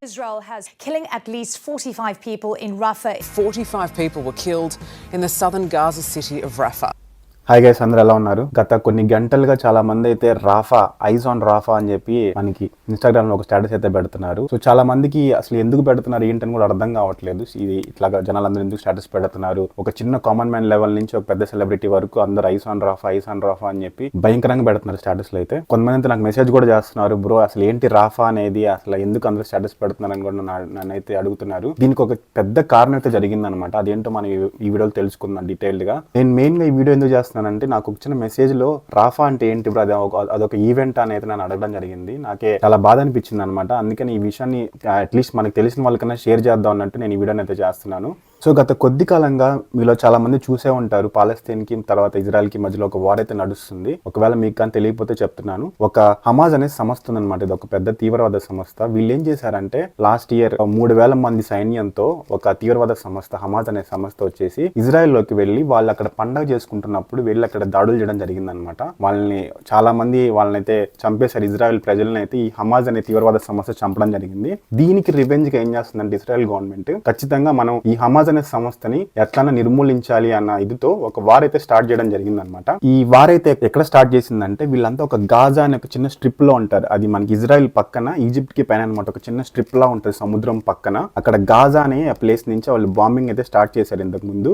Israel has killing at least 45 people in Rafah. 45 people were killed in the southern Gaza city of Rafah. Hi guys, అందరూ ఎలా ఉన్నారు? గత కొన్ని గంటలుగా చాలా మంది అయితే రాఫా, ఐజ్ ఆన్ రాఫా అని చెప్పి మనకి ఇన్స్టాగ్రామ్ లో ఒక స్టేటస్ అయితే పెడుతున్నారు. సో చాలా మందికి అసలు ఎందుకు పెడుతున్నారు ఏంటని కూడా అర్థం కావట్లేదు. ఇది ఇట్లాగా జనాలందరూ ఎందుకు స్టేటస్ పెడుతున్నారు? ఒక చిన్న కామన్ మ్యాన్ లెవెల్ నుంచి ఒక పెద్ద సెలబ్రిటీ వరకు అందరూ ఐజ్ ఆన్ రాఫా అని చెప్పి భయంకరంగా పెడుతున్నారు స్టేటస్ లో అయితే. కొంతమంది అయితే నాకు మెసేజ్ కూడా చేస్తున్నారు, బ్రో అసలు ఏంటి రాఫా అనేది, అసలు ఎందుకు అందరూ స్టేటస్ పెడుతున్నారు అని కూడా నన్ను అయితే అడుగుతున్నారు. దీనికి ఒక పెద్ద కారణం అయితే జరిగిందనమాట. అదేంటో మనం ఈ వీడియోలో తెలుసుకుందాం డీటెయిల్డ్ గా. నేను మెయిన్ గా ఈ వీడియో ఎందుకు చేస్తున్నాను అంటే, నాకు వచ్చిన మెసేజ్ లో రాఫా అంటే ఏంటి బ్రో, అదొక ఈవెంట్ అనేది నన్ను అడగడం జరిగింది. నాకే చాలా బాధ అనిపించింది అనమాట. అందుకని ఈ విషయాన్ని అట్లీస్ట్ మనకు తెలిసిన వాళ్ళకన్నా షేర్ చేద్దాం అన్నట్టు నేను ఈ వీడియోని అయితే చేస్తున్నాను. సో గత కొద్ది కాలంగా మీలో చాలా మంది చూసే ఉంటారు, పాలస్తీన్ కి తర్వాత ఇజ్రాయెల్ కి మధ్యలో ఒక వార్ అయితే నడుస్తుంది. ఒకవేళ మీకు కానీ తెలియకపోతే చెప్తున్నాను. ఒక హమాజ్ అనే సంస్థ ఉందన్నమాట. ఇది ఒక పెద్ద తీవ్రవాద సంస్థ. వీళ్ళు ఏం చేశారంటే, లాస్ట్ ఇయర్ 3,000 మంది సైన్యంతో ఒక తీవ్రవాద సంస్థ హమాజ్ అనే సంస్థ వచ్చేసి ఇజ్రాయెల్ లోకి వెళ్ళి వాళ్ళు అక్కడ పండగ చేసుకుంటున్నప్పుడు వెళ్ళి అక్కడ దాడులు చేయడం జరిగిందనమాట. వాళ్ళని అయితే చంపేశారు. ఇజ్రాయెల్ ప్రజలను అయితే ఈ హమాజ్ అనే తీవ్రవాద సంస్థ చంపడం జరిగింది. దీనికి రివెంజ్ గా ఏం చేస్తుందంటే ఇజ్రాయెల్ గవర్నమెంట్, ఖచ్చితంగా మనం ఈ హమాజ్ అనే సంస్థని ఎట్లన్నా నిర్మూలించాలి అన్న ఇదితో ఒక వార్ అయితే స్టార్ట్ చేయడం జరిగింది అనమాట. ఈ వార్ అయితే ఎక్కడ స్టార్ట్ చేసిందంటే, వీళ్ళంతా ఒక గాజా అనే ఒక చిన్న స్ట్రిప్ లో ఉంటారు. అది మనకి ఇజ్రాయెల్ పక్కన ఈజిప్ట్ కి పైన అనమాట. ఒక చిన్న స్ట్రిప్ లా ఉంటుంది సముద్రం పక్కన. అక్కడ గాజా అనే ప్లేస్ నుంచి వాళ్ళు బాంబింగ్ అయితే స్టార్ట్ చేశారు ఇంతకు ముందు.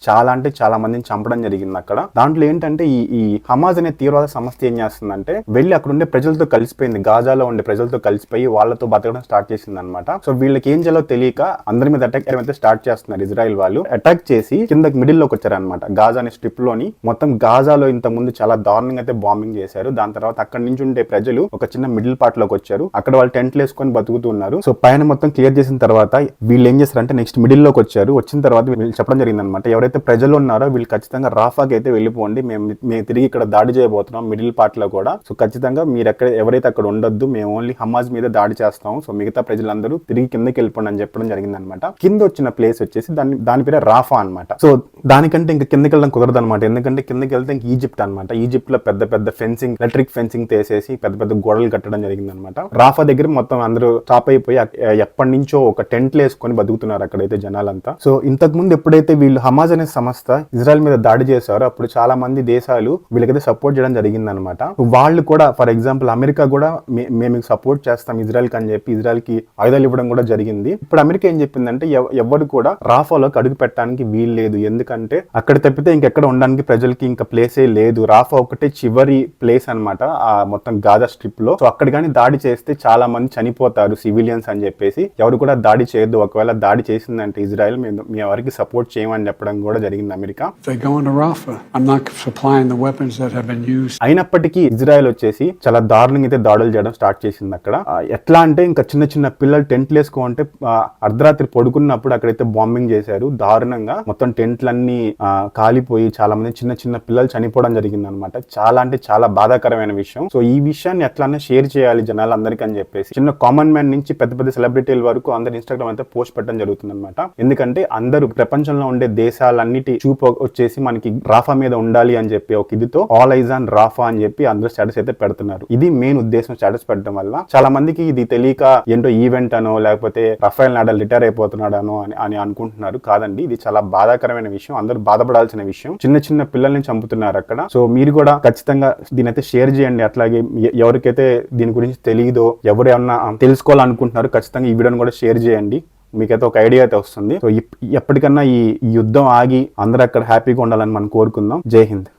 చాలా మందిని చంపడం జరిగింది అక్కడ. దాంట్లో ఏంటంటే ఈ హమాజ్ అనే తీవ్రవాద సంస్థ ఏం చేస్తుందంటే, వెళ్ళి అక్కడ ఉండే ప్రజలతో కలిసిపోయింది. గాజాలో ఉండే ప్రజలతో కలిసిపోయి వాళ్ళతో బతకడం స్టార్ట్ చేసింది అనమాట. సో వీళ్ళకి ఏం చేయాలో తెలియక అందరి మీద అటాక్ అయితే స్టార్ట్ చేస్తున్నారు ఇజ్రాయెల్ వాళ్ళు. అటాక్ చేసి కిందకి మిడిల్ లోకి వచ్చారనమాట. గాజా అనే స్ట్రిప్ లోని మొత్తం గాజాలో ఇంత ముందు చాలా దారుణంగా అయితే బాంబింగ్ చేశారు. దాని తర్వాత అక్కడ నుంచి ఉండే ప్రజలు ఒక చిన్న మిడిల్ పార్ట్ లోకి వచ్చారు. అక్కడ వాళ్ళు టెంట్లు వేసుకొని బతుకుతున్నారు. సో పైన మొత్తం క్లియర్ చేసిన తర్వాత వీళ్ళు ఏం చేస్తారంటే, నెక్స్ట్ మిడిల్ లోకి వచ్చారు. వచ్చిన తర్వాత వీళ్ళు చెప్పడం జరిగింది అనమాట, ఎవరైతే ప్రజలు ఉన్నారో వీళ్ళు ఖచ్చితంగా రాఫాకి అయితే వెళ్ళిపోండి, మేము తిరిగి ఇక్కడ దాడి చేయబోతున్నాం మిడిల్ పార్ట్ లో కూడా. సో ఖచ్చితంగా మీరు ఎవరైతే అక్కడ ఉండొద్దు, మేము ఓన్లీ హమాజ్ మీద దాడి చేస్తాం. సో మిగతా ప్రజలందరూ తిరిగి కిందకి వెళ్ళిపోండి అని చెప్పడం జరిగింది అనమాట. కింద వచ్చిన ప్లేస్ వచ్చేసి దాని పేరు రాఫా అనమాట. సో దానికంటే ఇంకా కిందకి వెళ్ళడం కుదరదు అనమాట. ఎందుకంటే కిందకి వెళ్తే ఇంక ఈజిప్ట్ అనమాట. ఈజిప్ట్ లో పెద్ద ఫెన్సింగ్, ఎలక్ట్రిక్ ఫెన్సింగ్ తీసేసి పెద్ద గోడలు కట్టడం జరిగింది అనమాట. రాఫా దగ్గర మొత్తం అందరూ స్టాప్ అయిపోయి ఎప్పటి నుంచో ఒక టెంట్లు వేసుకొని బతుకుతున్నారు అక్కడైతే జనాలంతా. సో ఇంతకు ముందు ఎప్పుడైతే వీళ్ళు హమాజ్ అనే సంస్థ ఇజ్రాయెల్ మీద దాడి చేశారు, అప్పుడు చాలా మంది దేశాలు వీళ్ళకైతే సపోర్ట్ చేయడం జరిగింది అనమాట. వాళ్ళు కూడా, ఫర్ ఎగ్జాంపుల్ అమెరికా కూడా మేము సపోర్ట్ చేస్తాం ఇజ్రాయెల్ కి అని చెప్పి ఇజ్రాయెల్ కి ఆయుధాలు ఇవ్వడం కూడా జరిగింది. ఇప్పుడు అమెరికా ఏం చెప్పిందంటే, ఎవరు కూడా రాఫాలోకి అడుగు పెట్టడానికి వీలు లేదు, ఎందుకంటే అక్కడ తప్పితే ఇంకెక్కడ ఉండడానికి ప్రజలకి ఇంకా ప్లేసే లేదు. రాఫా ఒకటే చివరి ప్లేస్ అనమాట ఆ మొత్తం గాజా స్ట్రిప్ లో. సో అక్కడ కానీ దాడి చేస్తే చాలా మంది చనిపోతారు సివిలియన్స్ అని చెప్పేసి ఎవరు కూడా దాడి చేయొద్దు. ఒకవేళ దాడి చేసిందంటే ఇజ్రాయెల్ మేము ఎవరికి సపోర్ట్ చేయమని చెప్పడం కూడా జరిగింది అమెరికా. అయినప్పటికీ ఇజ్రాయెల్ వచ్చేసి చాలా దారుణంగా అయితే దాడులు చేయడం స్టార్ట్ చేసింది అక్కడ. ఎట్లా అంటే, ఇంకా చిన్న పిల్లలు టెంట్లు వేసుకోంటే అర్ధరాత్రి పడుకున్నప్పుడు అక్కడైతే బాంబింగ్ చేశారు దారుణంగా. మొత్తం టెంట్లన్నీ కాలిపోయి చాలా మంది చిన్న పిల్లలు చనిపోవడం జరిగింది అనమాట. చాలా బాధాకరమైన విషయం. సో ఈ విషయాన్ని ఎట్లన్నా షేర్ చేయాలి జనాలందరికీ అని చెప్పేసి చిన్న కామన్ మ్యాన్ నుంచి పెద్ద సెలబ్రిటీల వరకు అందరు ఇన్స్టాగ్రామ్ అయితే పోస్ట్ పెట్టడం జరుగుతుంది అనమాట. ఎందుకంటే అందరూ ప్రపంచంలో ఉండే దేశాలన్నిటి చూపు వచ్చేసి మనకి రాఫా మీద ఉండాలి అని చెప్పి ఒక ఇదితో ఆల్ ఐజ్ ఆన్ రాఫా అని చెప్పి అందరూ స్టేటస్ అయితే పెడుతున్నారు. ఇది మెయిన్ ఉద్దేశం స్టేటస్ పెట్టడం వల్ల. చాలా మందికి ఇది తెలియక ఏంటో ఈవెంట్ అనో లేకపోతే రఫేల్ నడాల్ రిటైర్ అయిపోతున్నాడనో అని అనుకుంటున్నారు. కాదండి, ఇది చాలా బాధాకరమైన విషయం. అందరూ బాధపడాల్సిన విషయం. చిన్న పిల్లల్ని చంపుతున్నారు అక్కడ. సో మీరు కూడా ఖచ్చితంగా దీని అయితే షేర్ చేయండి. అట్లాగే ఎవరికైతే దీని గురించి తెలియదో, ఎవరు ఏమన్నా తెలుసుకోవాలనుకుంటున్నారు, ఖచ్చితంగా ఈ వీడియోని కూడా షేర్ చేయండి. మీకైతే ఒక ఐడియా అయితే వస్తుంది. సో ఎప్పటికన్నా ఈ యుద్ధం ఆగి అందరూ అక్కడ హ్యాపీగా ఉండాలని మనం కోరుకుందాం. జై హింద్.